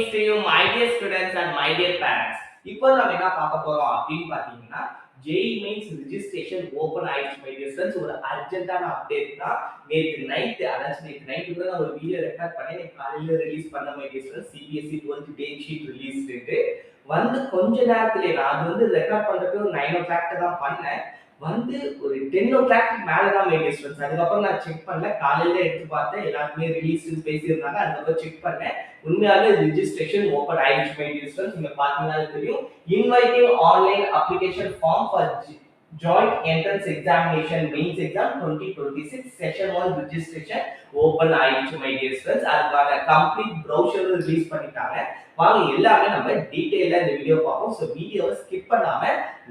greetings to you, my dear students and my dear parents. இப்போ நம்ம என்ன பார்க்க போறோம் அப்படின்னு பாத்தீங்கன்னா JEE Mains registration open ஆயிடுச்சு my dear students. ஒரு அர்ஜென்ட்டான அப்டேட் தான். நேத்து நைட் கூட நான் ஒரு வீடியோ ரெக்கார்ட் பண்ணி நேத்து காலையில ரிலீஸ் பண்ண my dear students. CBSE 12th date sheet release வந்து கொஞ்ச நேரத்திலே நான் அது வந்து ரெக்கார்ட் பண்றதுக்கு ஒரு 9 o'clock தான் பண்ணேன். வந்து ஒரு 10 o'clock மேல தான் மை டியர் ஸ்டூடண்ட்ஸ். அதுக்கப்புறம் நான் செக் பண்ணல, காலையில எடுத்து பார்த்தேன் எல்லாருமே ரிலீஸ் பேசியிருந்தாங்க. அதுக்கப்புறம் செக் பண்ணேன், உண்மையாவே ரிஜிஸ்ட்ரேஷன் ஓபன் ஆயிடுச்சு மை டியர் ஸ்டூடண்ட்ஸ். நீங்க பாத்தீங்கன்னா தெரியும், inviting online application form for joint entrance examination mains exam 2026 session 1 registration open ஆயிடுச்சு மை டியர் ஸ்டூடண்ட்ஸ். அதுக்கான கம்ப்ளீட் ப்ரௌசர் ரிலீஸ் பண்ணிட்டாங்க. வாங்க எல்லாமே நம்ம டீடைலா இந்த வீடியோ பார்ப்போம். சோ வீடியோவை ஸ்கிப் பண்ணாம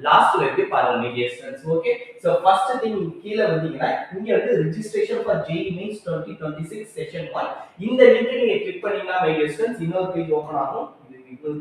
லாஸ்ட் வரைக்கும் பாருங்க my dear students. Okay, so first thing கீழ வந்தீங்கன்னா இங்க வந்து registration for JEE Mains 2026 session 1 இந்த லிங்க் நீங்க கிளிக் பண்ணீங்கன்னா மை டியர் ஸ்டூடண்ட்ஸ் இன்னொரு பேஜ் ஓபன் ஆகும்.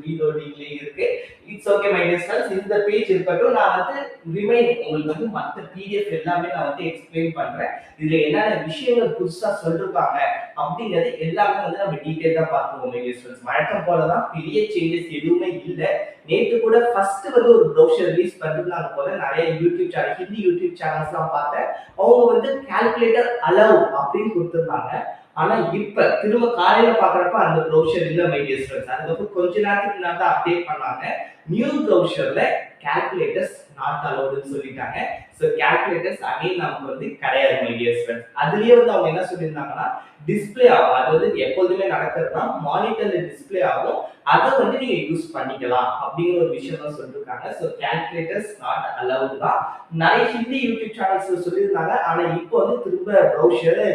ரீலோடிங்ல இருக்கு. It's okay my dear students. இந்த பேஜ் இருக்கட்டும், நான் வந்து ரிமைனிங் உங்களுக்கு வந்து மத்த PDF எல்லாமே நான் வந்து எக்ஸ்பிளைன் பண்றேன். இதுல என்னென்ன விஷயங்கள் புதுசா சொல்லிருக்காங்க அப்படிங்கிறது எல்லாமே வந்து நம்ம டீடைலா பார்த்துவோம் மை டியர் ஸ்டூடண்ட்ஸ். வழக்கம் போல தான், பெரிய சேஞ்சஸ் எதுவுமே இல்ல. நேத்து கூட ஃபர்ஸ்ட் வந்து ஒரு ப்ரௌசர் ரிலீஸ் பண்ணிருந்தாங்க போல. நிறைய யூடியூப் சேனல், ஹிந்தி யூடியூப் சேனல்ஸ்லாம் பார்த்தேன். அவங்க வந்து கால்குலேட்டர் அலோவ் அப்படின்னு கொடுத்திருந்தாங்க. ஆனா இப்ப திரும்ப காலையில பாக்குறப்ப அந்த ப்ரௌசர் இல்ல மை டியர் ஸ்டூடண்ட்ஸ். அதுக்கப்புறம் கொஞ்ச நேரத்துக்கு முன்னாடி தான் அப்டேட் பண்ணாங்க. நியூ ப்ரௌசர்ல கால்குலேட்டர்ஸ் நாட் அலோவ்டுன்னு சொல்லிட்டாங்க. சோ கால்குலேட்டர்ஸ் அகைன் நமக்கு வந்து கிடையாது மை டியர் ஸ்டூடண்ட்ஸ். அதுலயே வந்து அவங்க என்ன சொல்லியிருந்தாங்கன்னா டிஸ்ப்ளே ஆகும். அது வந்து எப்போதுமே நடக்கிறதுனா மானிட்டர்ல டிஸ்ப்ளே ஆகும், அதை வந்து நீங்க யூஸ் பண்ணிக்கலாம் அப்படிங்கிற ஒரு விஷயம் தான் சொல்லிருக்காங்க. சோ கால்குலேட்டர்ஸ் நாட் அலோவ்டு தான். நிறைய ஹிந்தி யூடியூப் சேனல்ஸ் சொல்லியிருந்தாங்க. ஆனா இப்போ வந்து திரும்ப ப்ரௌசரை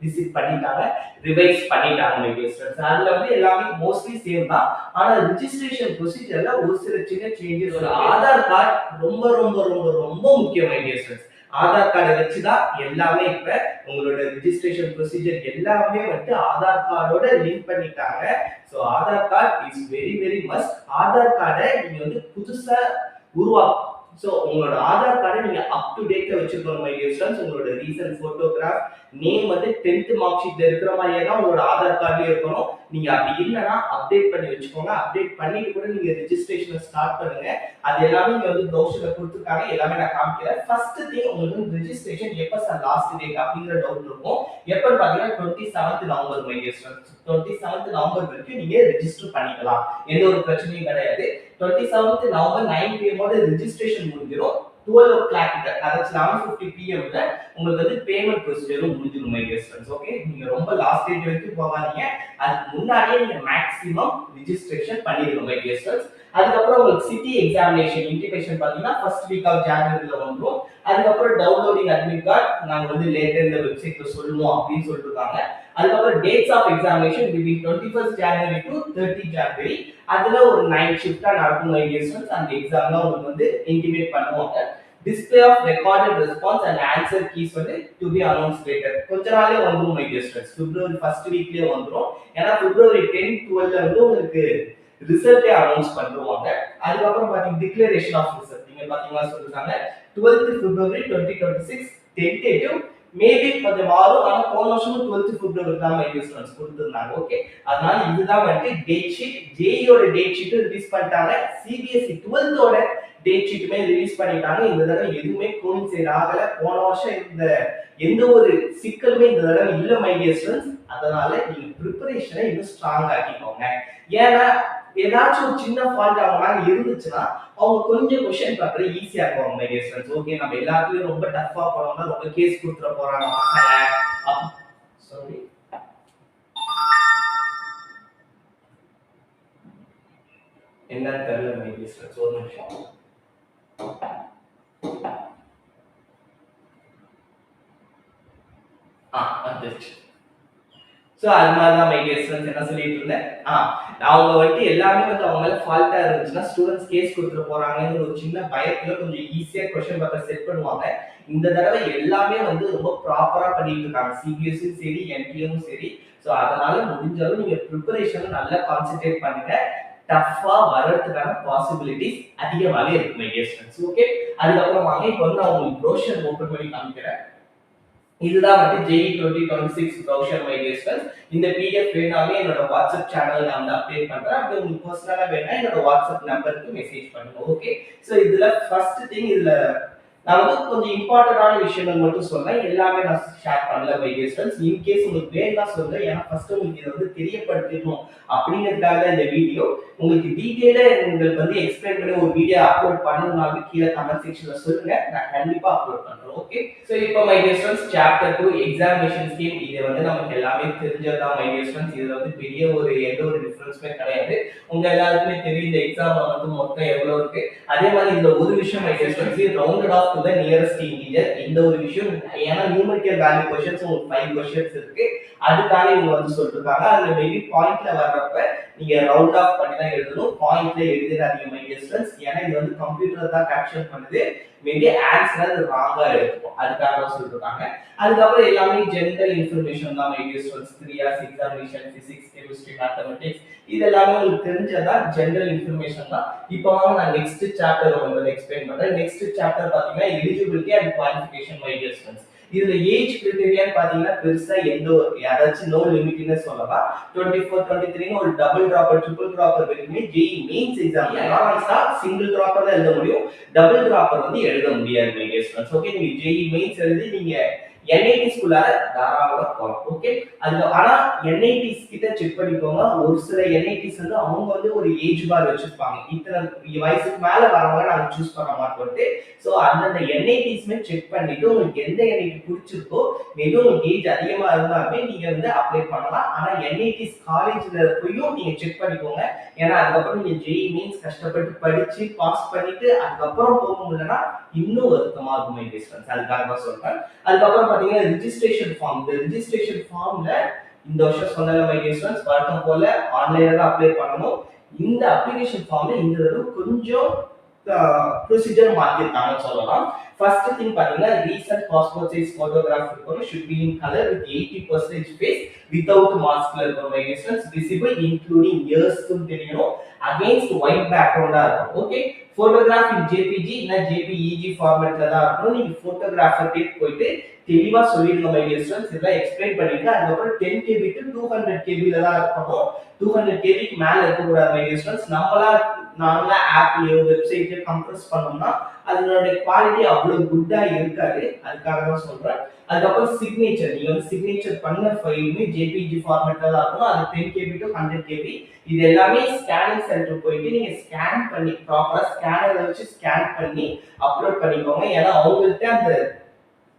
விசிட் பண்ணிட்டாங்க, ரிவைஸ் பண்ணிட்டாங்க மை டியர் ஸ்டூடண்ட்ஸ். அதுல வந்து எல்லாமே மோஸ்ட்லி சேம் தான். ஆனா ரெஜிஸ்ட்ரேஷன் ப்ரொசீஜர்ல ஒரு சில சின்ன சேஞ்சஸ். ஒரு ஆதார் கார்டு ரொம்ப ரொம்ப ரொம்ப ரொம்ப முக்கியம் மை டியர் ஸ்டூடண்ட்ஸ். ஆதார் கார்டை வச்சுதான் எல்லாமே இப்ப உங்களோட ரெஜிஸ்ட்ரேஷன் ப்ரொசீஜர் எல்லாமே வந்து ஆதார் கார்டோட லிங்க் பண்ணிட்டாங்க. So Aadhaar card is very very must. Aadhaar கார்டை நீங்க வந்து புதுசா உருவாக்கும். சோ உங்களோட ஆதார் கார்டை நீங்க அப் டு டேட்ல வச்சிருக்கணும் மை டியர் ஸ்டூடண்ட்ஸ். உங்களோட ரீசன்ட் போட்டோகிராஃப், நேம் வந்து 10th மார்க் ஷீட்ல இருக்கிற மாதிரியே தான் உங்களோட ஆதார் கார்டுலயே இருக்கணும். நீங்க அப்படி இல்லைன்னா அப்டேட் பண்ணி வச்சுக்கோங்க. அப்டேட் பண்ணிட்டு கூட நீங்க ரெஜிஸ்ட்ரேஷன் ஸ்டார்ட் பண்ணுங்க. அது எல்லாமே இங்க வந்து ப்ரௌசர்ல கொடுத்துருக்காங்க, எல்லாமே நான் காமிக்கிறேன். ஃபர்ஸ்ட் திங், உங்களுக்கு ரெஜிஸ்ட்ரேஷன் எப்ப சார் லாஸ்ட் டேட் அப்படிங்கிற டவுட் இருக்கும். எப்பன்னு பாத்தீங்கன்னா 27th November my dear students. 27th November வரைக்கும் நீங்க ரெஜிஸ்டர் பண்ணிக்கலாம், எந்த ஒரு பிரச்சனையும் கிடையாது. 27th நவம்பர் 9 PM ஓட ரெஜிஸ்ட்ரேஷன் முடிஞ்சிடும். 12 o'clock அதாவது 11:50 PM உங்களுக்கு வந்து பேமெண்ட் ப்ரொசீஜரும் முடிஞ்சிடும் மை டியர் ஸ்டூடண்ட்ஸ். ஓகே, நீங்க ரொம்ப லாஸ்ட் டேட் வரைக்கும் போகாதீங்க. அதுக்கு முன்னாடியே நீங்க மேக்ஸிமம் ரெஜிஸ்ட்ரேஷன் பண்ணிடுங்க மை டியர் ஸ்டூடண்ட்ஸ். அதுக்கப்புறம் உங்களுக்கு சிட்டி எக்ஸாமினேஷன் இன்டிமேஷன் பாத்தீங்கன்னா ஃபர்ஸ்ட் வீக் ஆஃப் ஜனவரில வந்துரும். அதுக்கப்புறம் டவுன்லோடிங் அட்மிட் கார்டு நாங்க வந்து லேட்டர் இந்த வெப்சைட்ல சொல்லுவோம் அப்படின்னு சொல்லிருக்காங்க. அதுக்கப்புறம் dates of examination between 21st January to 30th January. அதுல ஒரு 9 ஷிஃப்டா நடக்கும் மை டியர் ஸ்டூடண்ட்ஸ். அந்த எக்ஸாம்ல உங்களுக்கு வந்து இன்டிமேட் பண்ணுவாங்க. Display of recorded response and answer keys வந்து டு பி அனௌன்ஸ் லேட்டர். கொஞ்ச நாளே வந்துரும் my dear students. February first வீக்லயே வந்துரும். ஏன்னா பிப்ரவரி 10, 12ல வந்து உங்களுக்கு ரிசல்ட்டே அனௌன்ஸ் பண்ணுவாங்க. அதுக்கப்புறம் பாத்தீங்கன்னா டிக்ளரேஷன் ஆஃப் ரிசல்ட் நீங்க பாத்தீங்கன்னா சொல்றாங்க 12th February 2026 டென்டேட்டிவ். மேபி கொஞ்சம் மாறும், ஆனா போன வருஷமும் 12th February தான் மை டியர் ஸ்டூடண்ட்ஸ் கொடுத்திருந்தாங்க. ஓகே, அதனால இதுதான் வந்து டேட் ஷீட். JEE ஓட டேட் ஷீட் ரிலீஸ் பண்ணிட்டாங்க. CBSE 12th ஓட டேட் ஷீட்டுமே ரிலீஸ் பண்ணிட்டாங்க. இந்த தடவை எதுவுமே கோயின்சைட் ஆகல. போன வருஷம் இந்த எந்த ஒரு சிக்கலுமே இந்த தடவை இல்ல மை டியர் ஸ்டூடண்ட்ஸ். அதனால நீங்க ப்ரிப்பரேஷனை இன்னும் ஸ்ட்ராங் ஆக்கிக்கோங்க. ஏன்னா ஏதாச்சும் ஒரு சின்ன ஃபால்ட் அவங்க மேல இருந்துச்சுன்னா அவங்க கொஞ்சம் क्वेश्चन பேப்பரை ஈஸியா இருக்கும் மை டியர் ஸ்டூடண்ட்ஸ். ஓகே, நம்ம எல்லாத்துலயும் ரொம்ப டஃபா போறோம்னா ரொம்ப கேஸ் கொடுத்துற போறாங்க பசங்க. சாரி, என்ன தெரியல மை டியர் ஸ்டூடண்ட்ஸ், ஒரு நிமிஷம். வந்துச்சு. சோ அது மாதிரி தான் மை டியர் ஸ்டூடண்ட்ஸ் என்ன சொல்லிட்டு இருந்தேன். அவங்க வந்து எல்லாமே வந்து அவங்க மேல ஃபால்ட்டா இருந்துச்சுன்னா ஸ்டூடண்ட்ஸ் கேஸ் கொடுத்துட போறாங்கன்னு ஒரு சின்ன பயத்துல கொஞ்சம் ஈஸியா क्वेश्चन பேப்பர் செட் பண்ணுவாங்க. இந்த தடவை எல்லாமே வந்து ரொம்ப ப்ராப்பரா பண்ணிட்டு இருக்காங்க, CBSE சரி NTAவும் சரி. சோ அதனால முடிஞ்சாலும் நீங்க ப்ரிப்பரேஷன்ல நல்லா கான்சென்ட்ரேட் பண்ணுங்க. டஃபா வரதுக்கான பாசிபிலிட்டிஸ் அதிகமாவே இருக்கு மை டியர் ஸ்டூடண்ட்ஸ். ஓகே, அதுக்கப்புறம் வாங்க இப்போ வந்து நான் உங்களுக்கு ப்ரோஷர் ஓபன் பண்ணி காமிக்கிறேன். இதுதான் வந்து JEE 2026 brochure my dear friends. இந்த பிடிஎஃப் வேணாமே என்னோட வாட்ஸ்அப் சேனல்ல நான் வந்து அப்டேட் பண்றேன். அப்படி உங்களுக்கு பர்சனலா வேணா என்னோட வாட்ஸ்அப் நம்பருக்கு மெசேஜ் பண்ணுங்க. ஓகே. சோ இதுல ஃபர்ஸ்ட் திங், இதுல நான் வந்து கொஞ்சம் இம்பார்ட்டன்டான விஷயங்கள் மட்டும் சொல்றேன். எல்லாமே நான் ஷேர் பண்ணல my dear friends. In case உங்களுக்கு வேணும்னா சொல்றேன். ஏன்னா ஃபர்ஸ்ட் உங்களுக்கு இதை வந்து தெரியப்படுத்தணும் அப்படிங்கிறதுக்காக தான் இந்த வீடியோ. உங்களுக்கு டீடைலா உங்களுக்கு வந்து எக்ஸ்பிளைன் பண்ணி ஒரு வீடியோ அப்லோட் பண்ணணும்னாலும் கீழே கமெண்ட் செக்ஷன்ல சொல்லுங்க. நான் கண்டிப்பா அப்லோட் பண்றேன். ஓகே. சோ இப்போ my dear friends chapter 2 examination scheme, இது வந்து நமக்கு எல்லாமே தெரிஞ்சதுதான் மை டியர் ஃப்ரெண்ட்ஸ். இதுல வந்து பெரிய ஒரு எந்த ஒரு டிஃபரன்ஸுமே கிடையாது. உங்க எல்லாருக்குமே தெரியும் இந்த எக்ஸாம்ல வந்து மொத்தம் எவ்வளவு இருக்கு. அதே மாதிரி இந்த ஒரு விஷயம் my dear friends, rounded of to the nearest integer. இந்த ஒரு விஷயம் ஏன்னா நியூமெரிக்கல் வேல்யூ क्वेश्चंस உங்களுக்கு 5 क्वेश्चंस இருக்கு. அதுக்காக இவங்க வந்து சொல்லிருக்காங்க. அதுல மேபி பாயிண்ட்ல வர்றப்ப நீங்க ரவுண்ட் ஆஃப் பண்ணி தான் எழுதணும். பாயிண்ட்ல எழுதிடாதீங்க மை டியர் ஃப்ரெண்ட்ஸ். ஏன்னா இது வந்து கம்ப்யூட்டர் தான் கரெக்ஷன் பண்ணுது. மேபி ஆன்சர் ராங்கா எடுத்துக்கும். அதுக்காக தான் சொல்லிருக்காங்க. அதுக்கப்புறம் எல்லாமே ஜெனரல் இன்ஃபர்மேஷன் தான் my dear friends. 3 years examination, physics, chemistry, mathematics, இது எல்லாமே உங்களுக்கு தெரிஞ்சதா ஜெனரல் இன்ஃபர்மேஷன் தான். இப்போ வாங்க நான் நெக்ஸ்ட் சாப்டர் உங்களுக்கு எக்ஸ்பிளைன் பண்றேன். நெக்ஸ்ட் சாப்டர் பாத்தீங்கன்னா eligibility and qualification my dear friends. இதுல ஏஜ் கிரைட்டீரியான்னு பாத்தீங்கன்னா பெருசா எந்த யாராச்சும் நோ லிமிட்னு சொல்லலாம். 24 23 ஒரு டபுள் டிராப்பர் ட்ரிபிள் டிராப்பர் வரைக்குமே JEE மெயின்ஸ் எக்ஸாம்ல நார்மலா சிங்கிள் டிராப்பர் தான் எழுத முடியும். டபுள் டிராப்பர் வந்து எழுத முடியாது மை டியர் ஃப்ரெண்ட்ஸ். ஓகே. நீங்க JEE மெயின்ஸ் எழுதி நீங்க NITs குள்ளார தாராளமா போகலாம். ஓகே. அது ஆனா NITs கிட்ட செக் பண்ணிக்கோங்க. ஒரு சில NITs வந்து அவங்க வந்து ஒரு ஏஜ் பார் வச்சிருப்பாங்க. இத்தனை வயசுக்கு மேல வரவங்க நாங்க சூஸ் பண்ண மாட்டோம்ட்டு. சோ அந்தந்த NITs செக் பண்ணிட்டு உங்களுக்கு எந்த NIT பிடிச்சிருக்கோ, மேபி உங்களுக்கு ஏஜ் அதிகமா இருந்தாலுமே நீங்க வந்து அப்ளை பண்ணலாம். ஆனா NITs காலேஜ்ல போயும் நீங்க செக் பண்ணிக்கோங்க. ஏன்னா அதுக்கப்புறம் நீங்க JEE மெயின்ஸ் கஷ்டப்பட்டு படிச்சு பாஸ் பண்ணிட்டு அதுக்கப்புறம் போக முடியலன்னா இன்னும் வருத்தமா இருக்கும் மை டியர் ஃப்ரெண்ட்ஸ். அதுக்காக தான் சொல்றேன். அதுக்கப்புறம் பாத்தீங்கன்னா ரிஜிஸ்ட்ரேஷன் ஃபார்ம். இந்த ரிஜிஸ்ட்ரேஷன் ஃபார்ம்ல இந்த வருஷம் சொன்ன மை டியர் ஃப்ரெண்ட்ஸ் வழக்கம் போல ஆன்லைன்ல தான் அப்ளை பண்ணணும். இந்த அப்ளிகேஷன் ஃபார்ம்ல இந்த தடவை கொஞ்சம் ப்ரொசீஜர் மாத்திருக்காங்கன்னு சொல்லலாம். ஃபர்ஸ்ட் திங் பாத்தீங்கன்னா ரீசன்ட் பாஸ்போர்ட் சைஸ் போட்டோகிராஃப் இருக்கணும். should be in color with 80% face without maskல இருக்கணும் my dear friends. visible including ears தெரியணும். against white background-ஆ இருக்கும். ஓகே. போட்டோகிராஃப் இன் JPG இல்ல JPEG ஃபார்மேட்ல தான் இருக்கணும். நீங்க போட்டோகிராஃபர் கிட்ட போயிட்டு தெளிவா சொல்லிடுங்க மை டியர் ஃப்ரெண்ட்ஸ். இதெல்லாம் எக்ஸ்பிளைன் பண்ணிட்டு அதுக்கப்புறம் 10 KB to 200 KB ல தான் இருக்கணும். 200 KB க்கு மேல இருக்க கூடாது மை டியர் ஃப்ரெண்ட்ஸ். நம்மளா நார்மலா ஆப்லயோ வெப்சைட்லயோ கம்ப்ரஸ் பண்ணோம்னா அதனுடைய குவாலிட்டி அவ்வளவு குட்டா இருக்காது. அதுக்காக தான் சொல்றேன். அதுக்கப்புறம் சிக்னேச்சர், நீங்க வந்து சிக்னேச்சர் பண்ண ஃபைலுமே JPG ஃபார்மேட்ல தான் இருக்கணும். அது 10 KB to 100 KB. இது எல்லாமே ஸ்கேனிங் சென்டர் போயிட்டு நீங்க ஸ்கேன் பண்ணி ப்ராப்பரா ஸ்கேனர்ல வச்சு ஸ்கேன் பண்ணி அப்லோட் பண்ணிக்கோங்க. ஏன்னா அவங்கள்ட்ட அந்த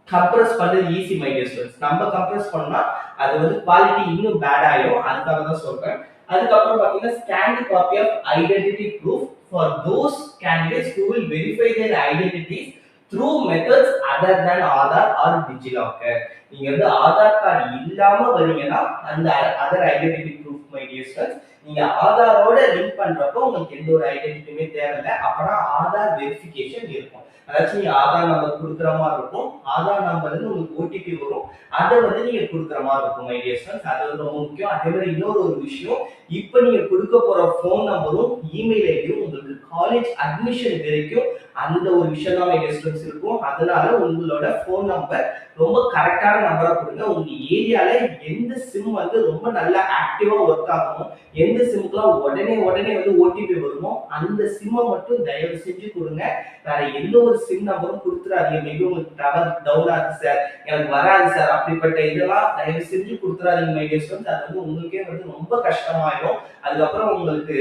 கம்ப்ரஸ் பண்றது ஈஸி மை டியர் ஸ்டூடண்ட்ஸ். நம்ம கம்ப்ரஸ் பண்ணா அது வந்து குவாலிட்டி இன்னும் பேட் ஆயிடும். அதுக்காக தான் சொல்றேன். அதுக்கப்புறம் பாத்தீங்கன்னா scanned copy of identity proof for those candidates who will verify their identities through methods other than Aadhaar or DigiLocker. நீங்க வந்து ஆதார் கார்டு இல்லாம வரீங்கன்னா அந்த other identity proof my dear students நீங்க ஆதாரோட லிங்க் பண்றப்போ உங்களுக்கு எந்த ஒரு ஐடென்டிட்டியுமே தேவையில்லை. அப்பனா ஆதார் வெரிஃபிகேஷன் இருக்கும். அதாச்சும் நீங்க ஆதார் நம்பர் கொடுக்குற மாதிரி இருக்கும். ஆதார் நம்பர்ல இருந்து உங்களுக்கு OTP வரும். அதை வந்து நீங்க கொடுக்குற மாதிரி இருக்கும் மை டியர் ஃப்ரெண்ட்ஸ். அது வந்து ரொம்ப முக்கியம். அதே மாதிரி இன்னொரு ஒரு விஷயம், இப்போ நீங்க கொடுக்க போற ஃபோன் நம்பரும் இமெயில் ஐடியும் உங்களுக்கு காலேஜ் அட்மிஷன் வரைக்கும் அந்த ஒரு விஷயம் தான் மை டியர் ஸ்டூடண்ட்ஸ் இருக்கும். அதனால உங்களோட ஃபோன் நம்பர் ரொம்ப கரெக்டான நம்பரா கொடுங்க. உங்க ஏரியால எந்த சிம் வந்து ரொம்ப நல்லா ஆக்டிவா ஒர்க் ஆகுமோ, எந்த சிம்க்குலாம் உடனே வந்து OTP வருமோ அந்த சிம்மை மட்டும் தயவு செஞ்சு கொடுங்க. வேற எந்த ஒரு சிம் நம்பரும் கொடுத்துறாதீங்க. மேபி உங்களுக்கு டவர் டவுன் ஆகுது சார், எனக்கு வராது சார், அப்படிப்பட்ட இதெல்லாம் தயவு செஞ்சு கொடுத்துறாதீங்க மை டியர் ஸ்டூடண்ட்ஸ். அது வந்து உங்களுக்கே வந்து ரொம்ப கஷ்டமாயிடும். அதுக்கப்புறம் உங்களுக்கு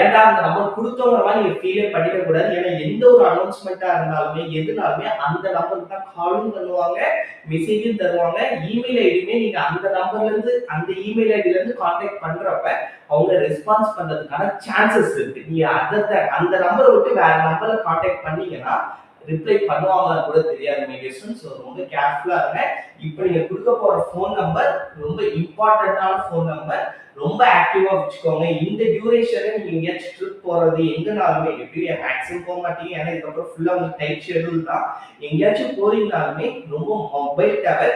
ஏன்டா அந்த நம்பர் கொடுத்தோங்கிற மாதிரி நீங்க ஃபீலே பண்ணிக்க கூடாது. ஏன்னா எந்த ஒரு அனௌன்ஸ்மெண்ட்டா இருந்தாலுமே எதுனாலுமே அந்த நம்பருக்கு தான் காலும் பண்ணுவாங்க, மெசேஜும் தருவாங்க. இமெயில் ஐடியுமே நீங்க அந்த நம்பர்ல இருந்து அந்த இமெயில் ஐடில இருந்து கான்டாக்ட் பண்றப்ப அவங்க ரெஸ்பான்ஸ் பண்றதுக்கான சான்சஸ் இருக்கு. நீங்க அந்த நம்பரை விட்டு வேற நம்பர்ல கான்டாக்ட் பண்ணீங்கன்னா ரிப்ளை பண்ணுவாங்கன்னு கூட தெரியாது மை டியர் ஸ்டூடண்ட்ஸ். ரொம்ப கேர்ஃபுல்லா இருங்க. இப்போ நீங்க கொடுக்க போற ஃபோன் நம்பர் ரொம்ப இம்பார்ட்டன்டான ஃபோன் நம்பர். ரொம்ப ஆக்டிவா வச்சுக்கோங்க. இந்த டியூரேஷன்ல நீங்க எங்கேயாச்சும் ட்ரிப் போறது எங்கனாலுமே எப்படியும் மேக்ஸிமம் போக மாட்டீங்க. ஏன்னா இதுக்கப்புறம் ஃபுல்லா உங்களுக்கு டைட் ஷெட்யூல் தான். எங்கேயாச்சும் போறீங்கனாலுமே ரொம்ப மொபைல் டவர்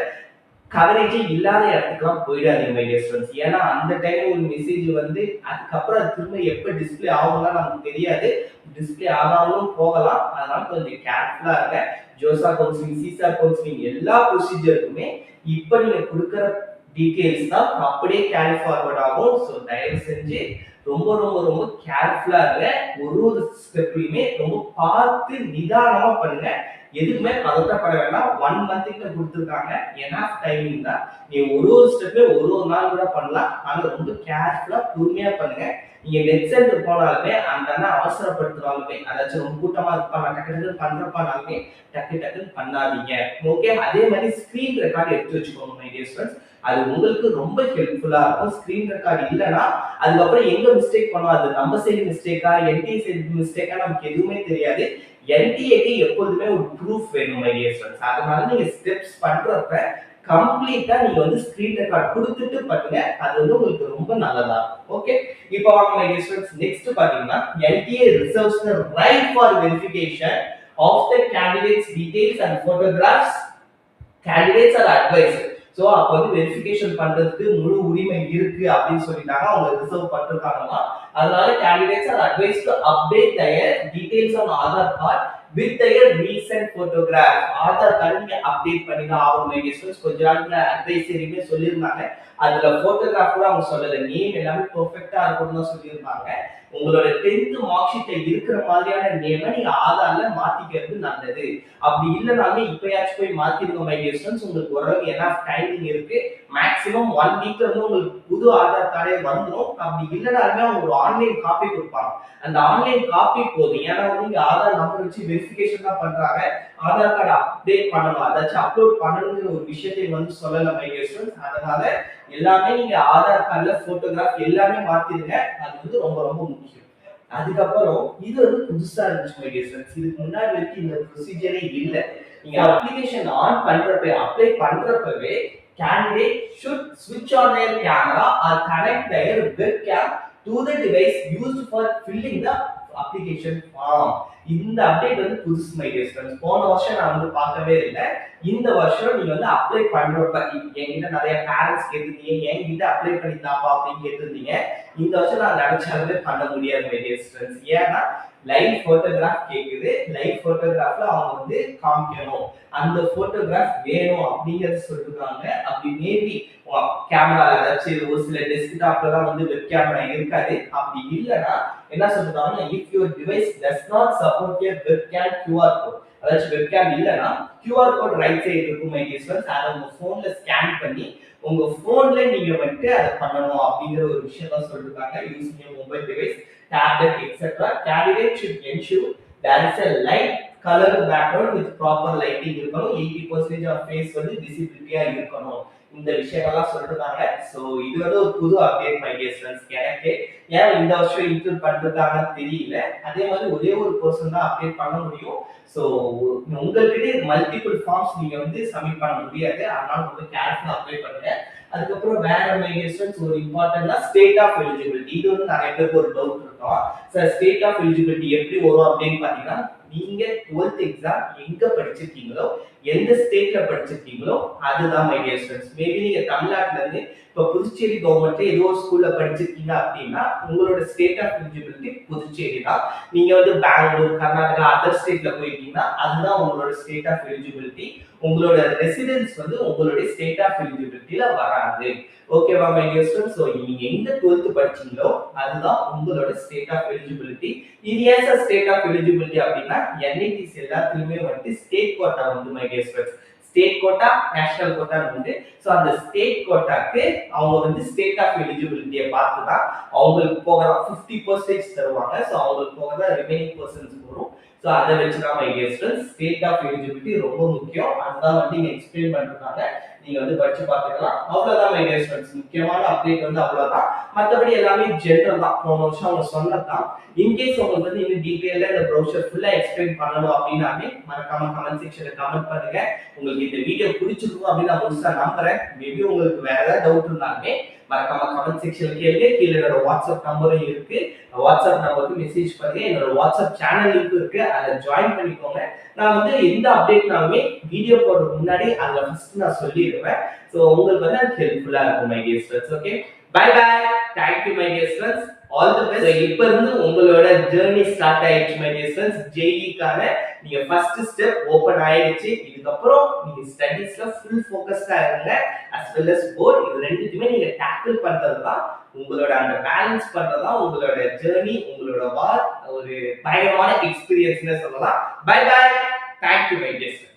கவரேஜே இல்லாத இடத்துக்குலாம் போயிடாதீங்க மை டியர் ஸ்டூடண்ட்ஸ். ஏன்னா அந்த டைம்ல ஒரு மெசேஜ் வந்து அதுக்கப்புறம் அது திரும்ப எப்போ டிஸ்பிளே ஆகும்லாம் நமக்கு தெரியாது. டிஸ்பிளே ஆகாமலும் போகலாம். அதனால கொஞ்சம் கேர்ஃபுல்லா இருங்க. ஜோசா கவுன்சிலிங், சிசா கவுன்சிலிங் எல்லா ப்ரொசீஜருக்குமே இப்ப நீங்க கொடுக்குற டீடைல்ஸ் தான் அப்படியே கேரி ஃபார்வர்ட் ஆகும். ஸோ தயவு செஞ்சு ரொம்ப ரொம்ப ரொம்ப கேர்ஃபுல்லா இருங்க. ஒரு ஸ்டெப்லையுமே ரொம்ப பார்த்து நிதானமா பண்ணுங்க. எதுக்குமே பதட்டப்பட வேண்டாம். 1 மந்த் கிட்ட கொடுத்துருக்காங்க, எனஃப் டைமிங் தான். நீ ஒரு ஸ்டெப்ல ஒரு நாள் கூட பண்ணலாம். ஆனா ரொம்ப கேர்ஃபுல்லா பொறுமையா பண்ணுங்க. நீங்க நெட் சென்டர் போனாலுமே அந்த அண்ணா அவசரப்படுத்துறாலுமே, அதாச்சும் ரொம்ப கூட்டமா இருப்பாங்க, டக்கு டக்குன்னு பண்றப்பானாலுமே டக்கு டக்குன்னு பண்ணாதீங்க. ஓகே, அதே மாதிரி ஸ்கிரீன் ரெக்கார்ட் எடுத்து வச்சுக்கோங்க மை டியர் ஸ்டூடெண்ட்ஸ். அது உங்களுக்கு ரொம்ப ஹெல்ப்ஃபுல்லா இருக்கும். ஸ்கிரீன் ரெக்கார்ட் இல்லைன்னா அதுக்கப்புறம் எங்க மிஸ்டேக் பண்ணோம், அது நம்ம சைடு மிஸ்டேக்கா என்டிஏ சைடு மிஸ்டேக்கா நமக்கு எதுவுமே தெரியாது. என்டிஏக்கு எப்போதுமே ஒரு ப்ரூஃப் வேணும் மை டியர் ஸ்டூடெண்ட்ஸ். அதனால நீங்க ஸ்டெப்ஸ் பண்றப்ப கம்ப்ளீட்டா நீங்க வந்து ஸ்கிரீன் ரெக்கார்ட் கொடுத்துட்டு பண்ணுங்க. அது வந்து உங்களுக்கு ரொம்ப நல்லதா இருக்கும். ஓகே, இப்போ வாங்க மை டியர் ஸ்டூடெண்ட்ஸ், நெக்ஸ்ட் பாத்தீங்கன்னா NTA reserves the right for verification of the candidates details and photographs. Candidates are advise. So அப்ப வந்து வெரிஃபிகேஷன் பண்றதுக்கு முழு உரிமை இருக்கு அப்படின்னு சொல்லிட்டாங்க. அவங்க ரிசர்வ் பண்ணிருக்காங்கன்னா, அதனால candidates are advice to update their details on Aadhaar card with their recent photograph. Aadhaar card நீங்க அப்டேட் பண்ணி தான் ஆகணும் மை டியர் ஸ்டூடெண்ட்ஸ். கொஞ்ச நாளுக்கு அட்வைசரியுமே சொல்லியிருந்தாங்க. அதுல போட்டோகிராஃப் கூட அவங்க சொல்லல, நேம் எல்லாமே பெர்ஃபெக்ட்டா இருக்கணும்னு தான் சொல்லியிருந்தாங்க. உங்களோட 10th மார்க் ஷீட்ல இருக்கிற மாதிரியான நேமை நீங்க ஆதார்ல மாத்திக்கிறது நல்லது. அப்படி இல்லைனாலுமே இப்பயாச்சும் போய் மாத்திருங்க மை டியர் ஸ்டூடெண்ட்ஸ். உங்களுக்கு ஓரளவுக்கு எனஃப் டைமிங் இருக்கு. மேக்ஸிமம் 1 வீக்ல வந்து உங்களுக்கு புது ஆதார் கார்டே வந்துடும். அப்படி இல்லைனாலுமே அவங்க ஒரு ஆன்லைன் காப்பி கொடுப்பாங்க. அந்த ஆன்லைன் காப்பி போதும். ஏன்னா வந்து இங்க ஆதார் நம்பர் வச்சு வெரிஃபிகேஷன் தான் பண்றாங்க. ஆதார் கார்டு அப்டேட் பண்ணணும், அதாச்சும் அப்லோட் பண்ணணுங்கிற ஒரு விஷயத்தை வந்து சொல்லல மை டியர் ஸ்டூடெண்ட்ஸ். அதனால எல்லாமே நீங்க ஆதார் கார்டுல போட்டோகிராஃப் எல்லாமே மாத்திருங்க. அது வந்து ரொம்ப ரொம்ப முக்கியம். அதுக்கப்புறம் இது வந்து புதுசா இருந்துச்சு மை டியர் ஃப்ரெண்ட்ஸ். இதுக்கு முன்னாடி வரைக்கும் இந்த ப்ரொசீஜரே இல்ல. நீங்க அப்ளிகேஷன் ஆன் பண்றப்ப apply பண்றப்பவே candidate should switch on their camera or connect their webcam to the device used for filling the application form. இந்த அப்டேட் வந்து புதுசு மை டியர் ஃப்ரெண்ட்ஸ். போன வருஷம் நான் வந்து பார்க்கவே இல்லை. இந்த வருஷம் நீங்க வந்து அப்ளை பண்றப்ப என்கிட்ட நிறைய பேரண்ட்ஸ் கேட்டிருந்தீங்க, என்கிட்ட அப்ளை பண்ணி தாப்பா அப்படின்னு கேட்டிருந்தீங்க. இந்த வருஷம் நான் நினைச்சாலுமே பண்ண முடியாது மை டியர் ஃப்ரெண்ட்ஸ். ஏன்னா லைவ் போட்டோகிராஃப் கேக்குது. லைவ் போட்டோகிராஃப்ல அவங்க வந்து காமிக்கணும், அந்த போட்டோகிராஃப் வேணும் அப்படிங்கறது சொல்றாங்க. அப்படி மேபி கேமரா ஏதாச்சும் ஒரு சில டெஸ்க்டாப்ல தான் வந்து வெப் கேமரா இருக்காது. அப்படி இல்லைன்னா என்ன சொல்றாங்கன்னா, if your device does not support a webcam QR code, அதாச்சும் வெப்கேம் இல்லைன்னா QR கோட் ரைட் சைடு இருக்கும் மை டியர் ஃப்ரெண்ட்ஸ். அதை உங்க போன்ல ஸ்கேன் பண்ணி உங்க போன்ல நீங்க வந்துட்டு அதை பண்ணணும் அப்படிங்கிற ஒரு விஷயம் தான் சொல்லிருக்காங்க. Using a mobile device, tablet, etc. Candidate should ensure there is a light color background with proper lighting இருக்கணும். 80% of face வந்து விசிபிலிட்டியா இருக்கணும். இந்த விஷயங்கள்லாம் சொல்லிருக்காங்க. சோ இது வந்து ஒரு புது அப்டேட் மை டியர் ஃப்ரெண்ட்ஸ். எனக்கு ஏன் இந்த வருஷம் இன்க்ளூட் பண்ணிருக்காங்கன்னு தெரியல. அதே மாதிரி ஒரே ஒரு பர்சன் தான் அப்டேட் பண்ண முடியும். சோ உங்ககிட்ட மல்டிபிள் ஃபார்ம்ஸ் நீங்க வந்து சப்மிட் பண்ண முடியாது. அதனால ரொம்ப கேர்ஃபுல்லா அப்ளை பண்ணுங்க. அதுக்கப்புறம் வேற மை டியர் ஸ்டூடெண்ட்ஸ் ஒரு இம்பார்ட்டன்ட்னா ஸ்டேட் ஆஃப் எலிஜிபிலிட்டி. இது வந்து நிறைய பேருக்கு ஒரு டவுட் இருக்கும். சார் ஸ்டேட் ஆஃப் எலிஜிபிலிட்டி எப்படி வரும் அப்படின்னு பாத்தீங்கன்னா, நீங்க 12th எக்ஸாம் எங்க படிச்சிருக்கீங்களோ, எந்த ஸ்டேட்ல படிச்சிருக்கீங்களோ அதுதான் மை டியர் ஸ்டூடெண்ட்ஸ். மேபி நீங்க தமிழ்நாட்டுல இருந்து இப்ப புதுச்சேரி கவர்மெண்ட் ஏதோ ஒரு ஸ்கூல்ல படிச்சிருக்கீங்க அப்படின்னா உங்களோட ஸ்டேட் ஆஃப் எலிஜிபிலிட்டி புதுச்சேரி தான். நீங்க வந்து பெங்களூர், கர்நாடகா, அதர் ஸ்டேட்ல போயிருக்கீங்கன்னா அதுதான் உங்களோட ஸ்டேட் ஆஃப் எலிஜிபிலிட்டி. உங்களோட ரெசிடென்ஸ் வந்து உங்களுடைய ஸ்டேட் ஆஃப் எலிஜிபிலிட்டில வராது. ஓகேவா மை டியர் ஸ்டூடெண்ட்ஸ். சோ நீங்க எந்த 12th படிச்சீங்களோ அதுதான் உங்களோட ஸ்டேட் ஆஃப் எலிஜிபிலிட்டி. இது ஏன் சார் ஸ்டேட் ஆஃப் எலிஜிபிலிட்டி அப்படின்னா, என்ஐடிஸ் எல்லாத்துலயுமே வந்து ஸ்டேட் கோட்டா வந்து my dear students. State quota, national quota வந்து. சோ அந்த ஸ்டேட் கோட்டாக்கு அவங்க வந்து ஸ்டேட் ஆஃப் எலிஜிபிலிட்டியை பார்த்து தான் அவங்களுக்கு போகிற 50% தருவாங்க. சோ அவங்களுக்கு போகிற ரிமைனிங் பர்சன்ஸ் வரும். சோ அதை வச்சுதான் my dear students state of eligibility ரொம்ப முக்கியம். அதுதான் வந்து இங்க எக்ஸ்பிளைன் பண்ணிருக்காங்க. நீங்க வந்து படிச்சு பார்த்துக்கலாம். அவ்வளவுதான் மை டியர் ஸ்டூடெண்ட்ஸ். முக்கியமான அப்டேட் வந்து அவ்வளவுதான். மத்தபடி எல்லாமே ஜெனரல் தான். போன வருஷம் அவங்க சொன்னதுதான். இன்கேஸ் உங்களுக்கு வந்து இன்னும் டீடைலா இந்த ப்ரௌசர் ஃபுல்லா எக்ஸ்பிளைன் பண்ணணும் அப்படின்னாலே மறக்காம கமெண்ட் செக்ஷன்ல கமெண்ட் பண்ணுங்க. உங்களுக்கு இந்த வீடியோ பிடிச்சிருக்கும் அப்படின்னு நான் முழுசா நம்புறேன். மேபி உங்களுக்கு வேற ஏதாவது டவுட் இருந்தாலுமே மறக்காம கமெண்ட் செக்ஷன்ல கேளுங்க. கீழே என்னோட வாட்ஸ்அப் நம்பரும் இருக்கு. வாட்ஸ்அப் நம்பருக்கு மெசேஜ் பண்ணுங்க. என்னோட வாட்ஸ்அப் சேனல் லிங்க் இருக்கு, அதை ஜாயின் பண்ணிக்கோங்க. நான் வந்து எந்த அப்டேட்னாலுமே வீடியோ போடுறதுக்கு முன்னாடி அதுல ஃபர்ஸ்ட் நான் சொல்லிடுவேன். சோ உங்களுக்கு வந்து அது ஹெல்ப்ஃபுல்லா இருக்கும் my dear friends. Okay, bye bye. Thank you my dear friends. All the best. இப்போ இருந்து உங்களோட ஜர்னி ஸ்டார்ட் ஆயிடுச்சு மை டியர் ஃப்ரெண்ட்ஸ். ஜேஇ கான நீங்க ஃபர்ஸ்ட் ஸ்டெப் ஓபன் ஆயிடுச்சு. இதுக்கப்புறம் நீங்க ஸ்டடீஸ்ல ஃபுல் ஃபோக்கஸ்டா இருங்க. as well as போர்ட் இது ரெண்டுத்தையுமே நீங்க டேக்கிள் பண்றது தான் உங்களோட அந்த பேலன்ஸ் பண்றதா உங்களோட ஜேர்னி, உங்களோட வார் ஒரு பயங்கரமான எக்ஸ்பீரியன்ஸ்னு சொல்லலாம். Bye bye. Thank you my dear.